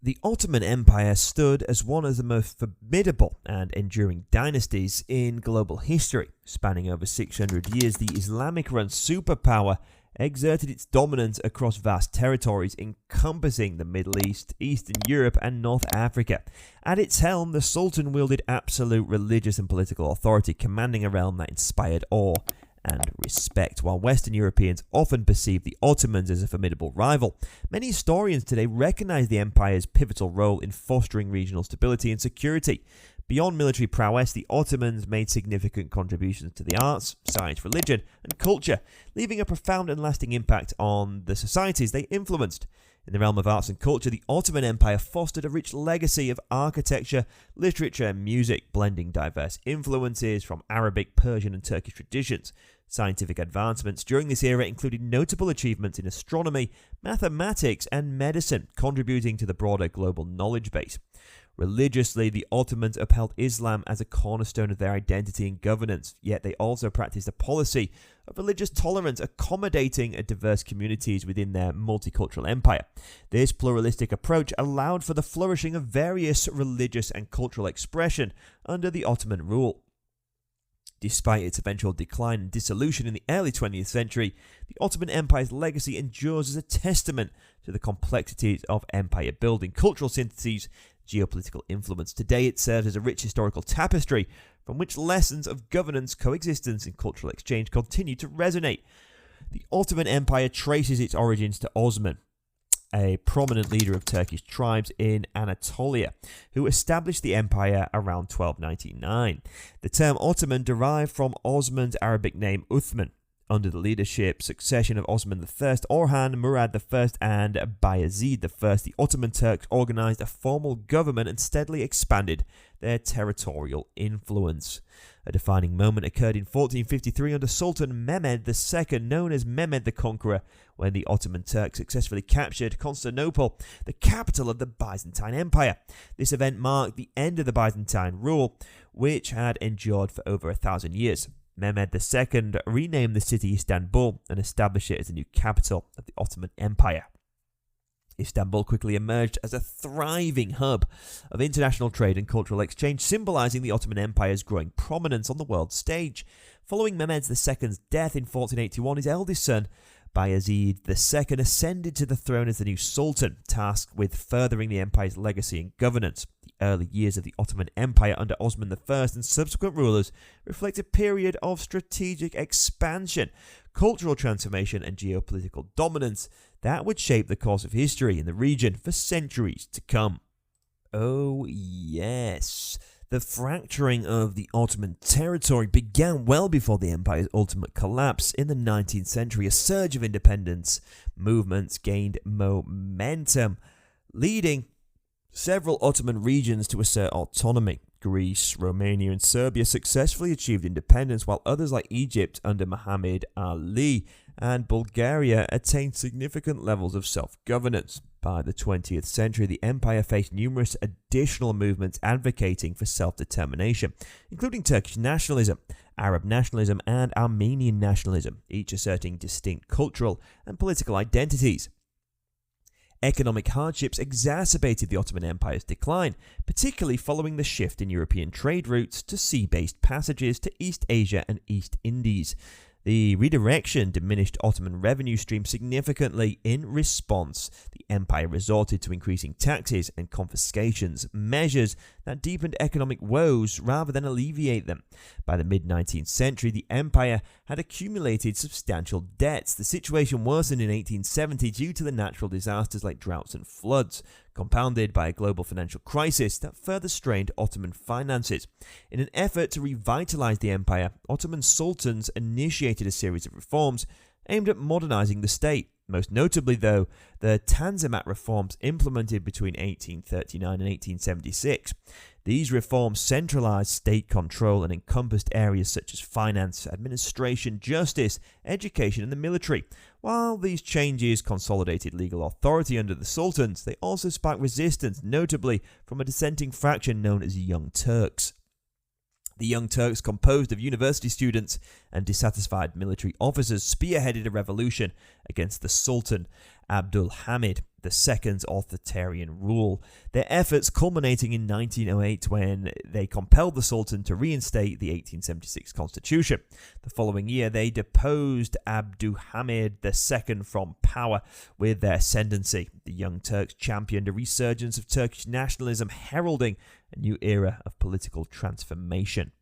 The Ottoman Empire stood as one of the most formidable and enduring dynasties in global history. Spanning over 600 years, the Islamic-run superpower exerted its dominance across vast territories encompassing the Middle East, Eastern Europe and North Africa. At its helm, the Sultan wielded absolute religious and political authority, commanding a realm that inspired awe and respect. While Western Europeans often perceived the Ottomans as a formidable rival, many historians today recognize the empire's pivotal role in fostering regional stability and security. Beyond military prowess, the Ottomans made significant contributions to the arts, science, religion, and culture, leaving a profound and lasting impact on the societies they influenced. In the realm of arts and culture, the Ottoman Empire fostered a rich legacy of architecture, literature, and music, blending diverse influences from Arabic, Persian, and Turkish traditions. Scientific advancements during this era included notable achievements in astronomy, mathematics, and medicine, contributing to the broader global knowledge base. Religiously, the Ottomans upheld Islam as a cornerstone of their identity and governance, yet they also practiced a policy of religious tolerance, accommodating diverse communities within their multicultural empire. This pluralistic approach allowed for the flourishing of various religious and cultural expression under the Ottoman rule. Despite its eventual decline and dissolution in the early 20th century, the Ottoman Empire's legacy endures as a testament to the complexities of empire building, cultural syntheses, geopolitical influence. Today it serves as a rich historical tapestry from which lessons of governance, coexistence, and cultural exchange continue to resonate. The Ottoman Empire traces its origins to Osman, a prominent leader of Turkish tribes in Anatolia, who established the empire around 1299. The term Ottoman derived from Osman's Arabic name Uthman. Under the leadership succession of Osman I, Orhan, Murad I, and Bayezid I, the Ottoman Turks organized a formal government and steadily expanded their territorial influence. A defining moment occurred in 1453 under Sultan Mehmed II, known as Mehmed the Conqueror, when the Ottoman Turks successfully captured Constantinople, the capital of the Byzantine Empire. This event marked the end of the Byzantine rule, which had endured for over 1,000 years. Mehmed II renamed the city Istanbul and established it as the new capital of the Ottoman Empire. Istanbul quickly emerged as a thriving hub of international trade and cultural exchange, symbolizing the Ottoman Empire's growing prominence on the world stage. Following Mehmed II's death in 1481, his eldest son, Bayezid II, ascended to the throne as the new sultan, tasked with furthering the empire's legacy and governance. The early years of the Ottoman Empire under Osman I and subsequent rulers reflect a period of strategic expansion, cultural transformation, and geopolitical dominance that would shape the course of history in the region for centuries to come. Oh yes, the fracturing of the Ottoman territory began well before the empire's ultimate collapse. In the 19th century, a surge of independence movements gained momentum, leading several Ottoman regions to assert autonomy. Greece, Romania, and Serbia successfully achieved independence, while others like Egypt under Muhammad Ali and Bulgaria attained significant levels of self-governance. By the 20th century, the empire faced numerous additional movements advocating for self-determination, including Turkish nationalism, Arab nationalism, and Armenian nationalism, each asserting distinct cultural and political identities. Economic hardships exacerbated the Ottoman Empire's decline, particularly following the shift in European trade routes to sea-based passages to East Asia and East Indies. The redirection diminished Ottoman revenue streams significantly. In response, the empire resorted to increasing taxes and confiscations, measures that deepened economic woes rather than alleviate them. By the mid-19th century, the empire had accumulated substantial debts. The situation worsened in 1870 due to the natural disasters like droughts and floods, compounded by a global financial crisis that further strained Ottoman finances. In an effort to revitalize the empire, Ottoman sultans initiated a series of reforms aimed at modernizing the state. Most notably, though, the Tanzimat reforms implemented between 1839 and 1876. These reforms centralized state control and encompassed areas such as finance, administration, justice, education, and the military. While these changes consolidated legal authority under the sultans, they also sparked resistance, notably from a dissenting faction known as Young Turks. The Young Turks, composed of university students and dissatisfied military officers, spearheaded a revolution against the Sultan Abdul Hamid. II's authoritarian rule, their efforts culminating in 1908 when they compelled the Sultan to reinstate the 1876 constitution. The following year, they deposed Abdulhamid II from power with their ascendancy. The Young Turks championed a resurgence of Turkish nationalism, heralding a new era of political transformation.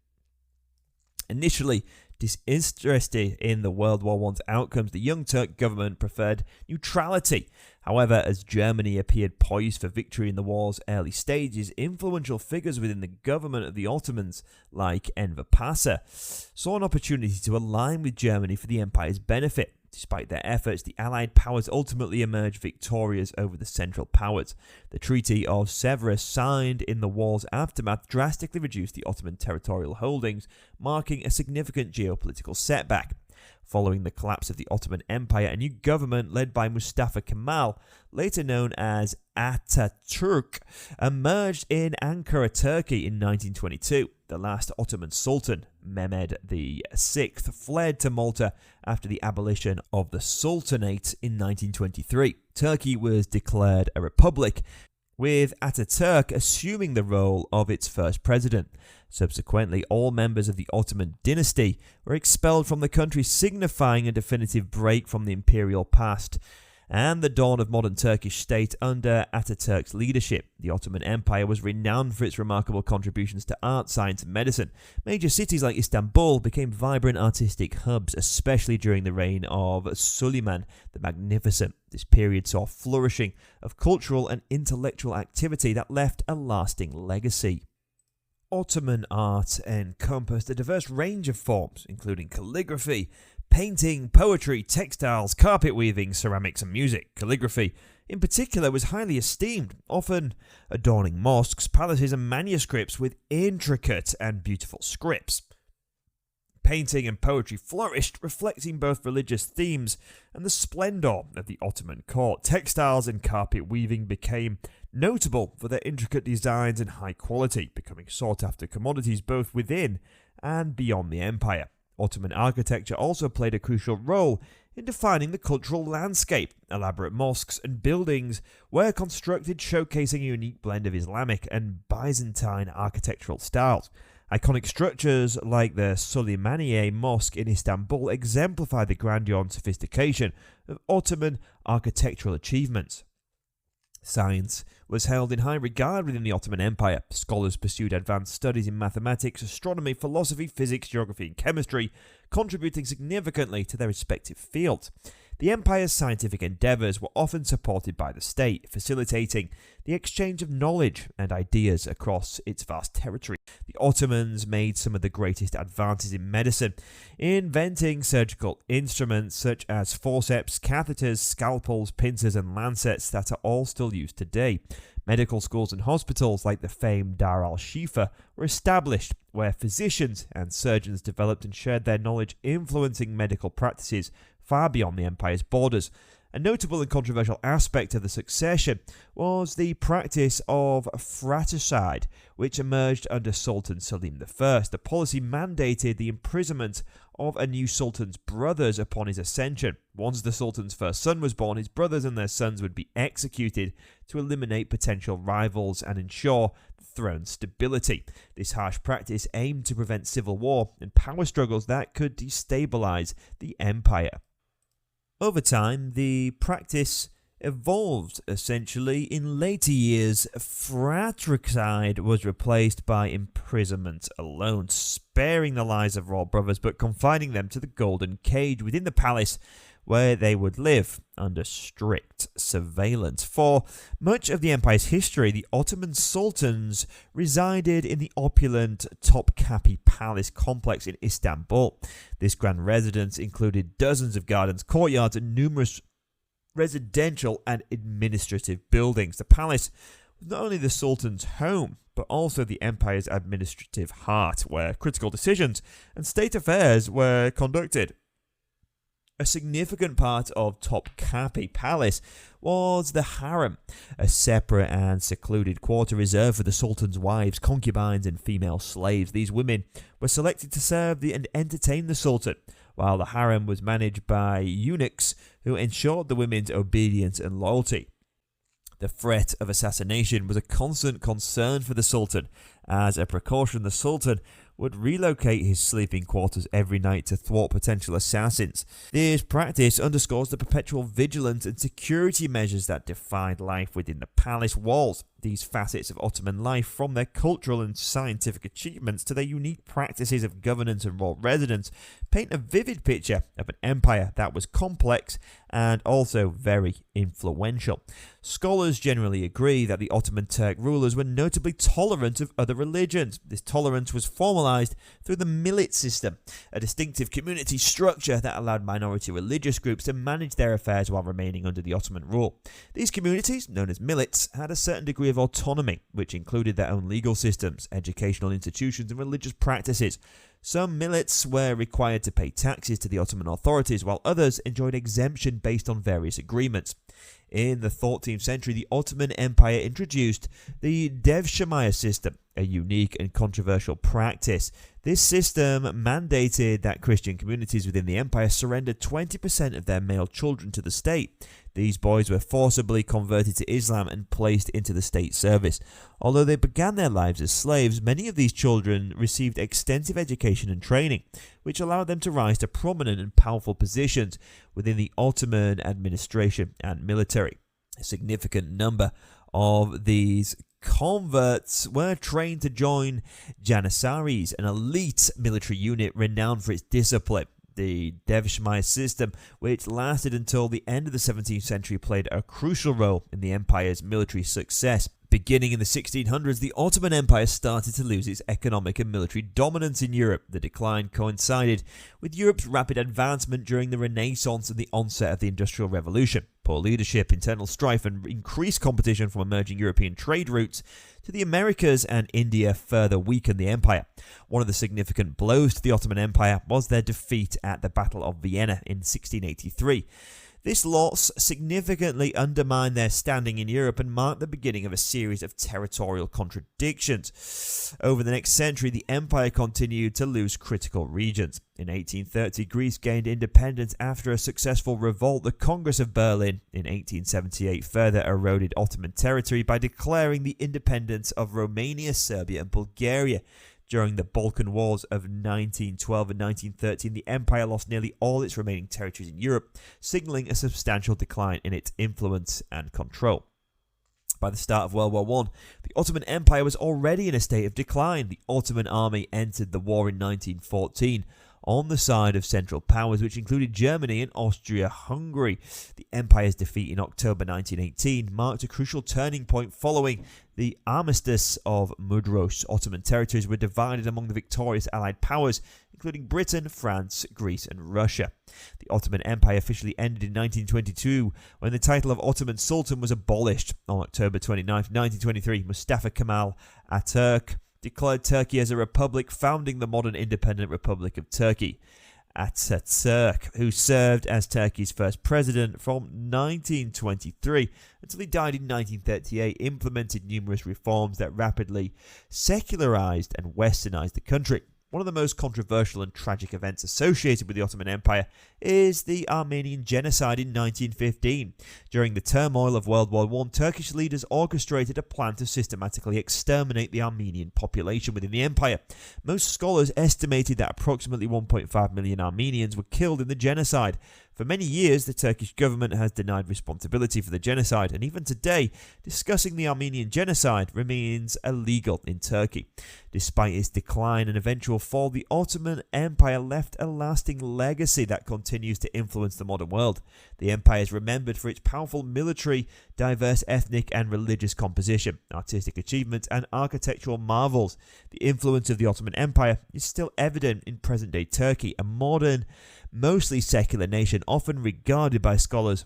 Initially disinterested in the World War I's outcomes, the Young Turk government preferred neutrality. However, as Germany appeared poised for victory in the war's early stages, influential figures within the government of the Ottomans, like Enver Paşa, saw an opportunity to align with Germany for the empire's benefit. Despite their efforts, the Allied powers ultimately emerged victorious over the Central Powers. The Treaty of Sèvres, signed in the war's aftermath, drastically reduced the Ottoman territorial holdings, marking a significant geopolitical setback. Following the collapse of the Ottoman Empire, a new government led by Mustafa Kemal, later known as Atatürk, emerged in Ankara, Turkey in 1922. The last Ottoman Sultan, Mehmed VI, fled to Malta after the abolition of the Sultanate in 1923. Turkey was declared a republic, with Atatürk assuming the role of its first president. Subsequently, all members of the Ottoman dynasty were expelled from the country, signifying a definitive break from the imperial past and the dawn of modern Turkish state under Atatürk's leadership. The Ottoman Empire was renowned for its remarkable contributions to art, science, and medicine. Major cities like Istanbul became vibrant artistic hubs, especially during the reign of Suleiman the Magnificent. This period saw a flourishing of cultural and intellectual activity that left a lasting legacy. Ottoman art encompassed a diverse range of forms, including calligraphy, painting, poetry, textiles, carpet weaving, ceramics, and music. Calligraphy, in particular, was highly esteemed, often adorning mosques, palaces, and manuscripts with intricate and beautiful scripts. Painting and poetry flourished, reflecting both religious themes and the splendor of the Ottoman court. Textiles and carpet weaving became notable for their intricate designs and high quality, becoming sought-after commodities both within and beyond the empire. Ottoman architecture also played a crucial role in defining the cultural landscape. Elaborate mosques and buildings were constructed, showcasing a unique blend of Islamic and Byzantine architectural styles. Iconic structures like the Süleymaniye Mosque in Istanbul exemplify the grandeur and sophistication of Ottoman architectural achievements. Science was held in high regard within the Ottoman Empire. Scholars pursued advanced studies in mathematics, astronomy, philosophy, physics, geography, and chemistry, contributing significantly to their respective fields. The empire's scientific endeavours were often supported by the state, facilitating the exchange of knowledge and ideas across its vast territory. The Ottomans made some of the greatest advances in medicine, inventing surgical instruments such as forceps, catheters, scalpels, pincers, and lancets that are all still used today. Medical schools and hospitals like the famed Dar al-Shifa were established, where physicians and surgeons developed and shared their knowledge, influencing medical practices far beyond the empire's borders. A notable and controversial aspect of the succession was the practice of fratricide, which emerged under Sultan Selim I. The policy mandated the imprisonment of a new sultan's brothers upon his ascension. Once the sultan's first son was born, his brothers and their sons would be executed to eliminate potential rivals and ensure the throne's stability. This harsh practice aimed to prevent civil war and power struggles that could destabilize the empire. Over time, the practice evolved. Essentially, in later years, fratricide was replaced by imprisonment alone, sparing the lives of royal brothers but confining them to the golden cage within the palace, where they would live under strict surveillance. For much of the empire's history, the Ottoman sultans resided in the opulent Topkapi Palace complex in Istanbul. This grand residence included dozens of gardens, courtyards, and numerous residential and administrative buildings. The palace was not only the sultan's home, but also the empire's administrative heart, where critical decisions and state affairs were conducted. A significant part of Topkapi Palace was the harem, a separate and secluded quarter reserved for the sultan's wives, concubines, and female slaves. These women were selected to serve and entertain the sultan, while the harem was managed by eunuchs who ensured the women's obedience and loyalty. The threat of assassination was a constant concern for the Sultan. As a precaution, the Sultan would relocate his sleeping quarters every night to thwart potential assassins. This practice underscores the perpetual vigilance and security measures that defined life within the palace walls. These facets of Ottoman life, from their cultural and scientific achievements to their unique practices of governance and royal residence, paint a vivid picture of an empire that was complex and also very influential. Scholars generally agree that the Ottoman Turk rulers were notably tolerant of other religions. This tolerance was formalized through the millet system, a distinctive community structure that allowed minority religious groups to manage their affairs while remaining under the Ottoman rule. These communities, known as millets, had a certain degree of autonomy, which included their own legal systems, educational institutions, and religious practices. Some millets were required to pay taxes to the Ottoman authorities, while others enjoyed exemption based on various agreements. In the 14th century, the Ottoman Empire introduced the Devshirme system, a unique and controversial practice. This system mandated that Christian communities within the empire surrender 20% of their male children to the state. These boys were forcibly converted to Islam and placed into the state service. Although they began their lives as slaves, many of these children received extensive education and training, which allowed them to rise to prominent and powerful positions within the Ottoman administration and military. A significant number of these converts were trained to join Janissaries, an elite military unit renowned for its discipline. The Devshirme system, which lasted until the end of the 17th century, played a crucial role in the empire's military success. Beginning in the 1600s, the Ottoman Empire started to lose its economic and military dominance in Europe. The decline coincided with Europe's rapid advancement during the Renaissance and the onset of the Industrial Revolution. Poor leadership, internal strife, and increased competition from emerging European trade routes to the Americas and India further weakened the empire. One of the significant blows to the Ottoman Empire was their defeat at the Battle of Vienna in 1683. This loss significantly undermined their standing in Europe and marked the beginning of a series of territorial contradictions. Over the next century, the empire continued to lose critical regions. In 1830, Greece gained independence after a successful revolt. The Congress of Berlin in 1878 further eroded Ottoman territory by declaring the independence of Romania, Serbia, and Bulgaria. During the Balkan Wars of 1912 and 1913, the empire lost nearly all its remaining territories in Europe, signaling a substantial decline in its influence and control. By the start of World War I, the Ottoman Empire was already in a state of decline. The Ottoman army entered the war in 1914 on the side of Central Powers, which included Germany and Austria-Hungary. The empire's defeat in October 1918 marked a crucial turning point. Following the armistice of Mudros, Ottoman territories were divided among the victorious Allied powers, including Britain, France, Greece, and Russia. The Ottoman Empire officially ended in 1922 when the title of Ottoman Sultan was abolished. On October 29, 1923, Mustafa Kemal Atatürk declared Turkey as a republic, founding the modern independent Republic of Turkey. Atatürk, who served as Turkey's first president from 1923 until he died in 1938, implemented numerous reforms that rapidly secularized and westernized the country. One of the most controversial and tragic events associated with the Ottoman Empire is the Armenian genocide in 1915. During the turmoil of World War I, Turkish leaders orchestrated a plan to systematically exterminate the Armenian population within the empire. Most scholars estimated that approximately 1.5 million Armenians were killed in the genocide. For many years, the Turkish government has denied responsibility for the genocide, and even today, discussing the Armenian genocide remains illegal in Turkey. Despite its decline and eventual fall, the Ottoman Empire left a lasting legacy that continues to influence the modern world. The empire is remembered for its powerful military, diverse ethnic and religious composition, artistic achievements, and architectural marvels. The influence of the Ottoman Empire is still evident in present-day Turkey, a modern, mostly secular nation, often regarded by scholars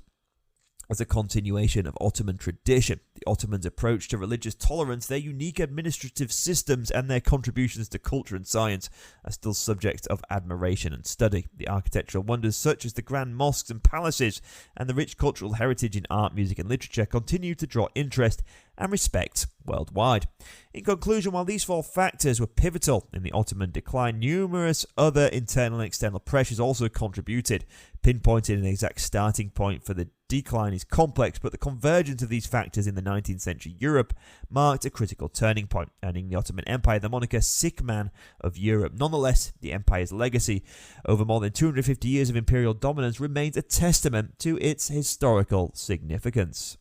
as a continuation of Ottoman tradition. The Ottomans' approach to religious tolerance, their unique administrative systems, and their contributions to culture and science are still subjects of admiration and study. The architectural wonders such as the grand mosques and palaces, and the rich cultural heritage in art, music, and literature continue to draw interest and respect worldwide. In conclusion, while these four factors were pivotal in the Ottoman decline, numerous other internal and external pressures also contributed. Pinpointing an exact starting point for the decline is complex, but the convergence of these factors in the 19th century Europe marked a critical turning point, earning the Ottoman Empire the moniker "sick man of Europe." Nonetheless, the empire's legacy over more than 250 years of imperial dominance remains a testament to its historical significance.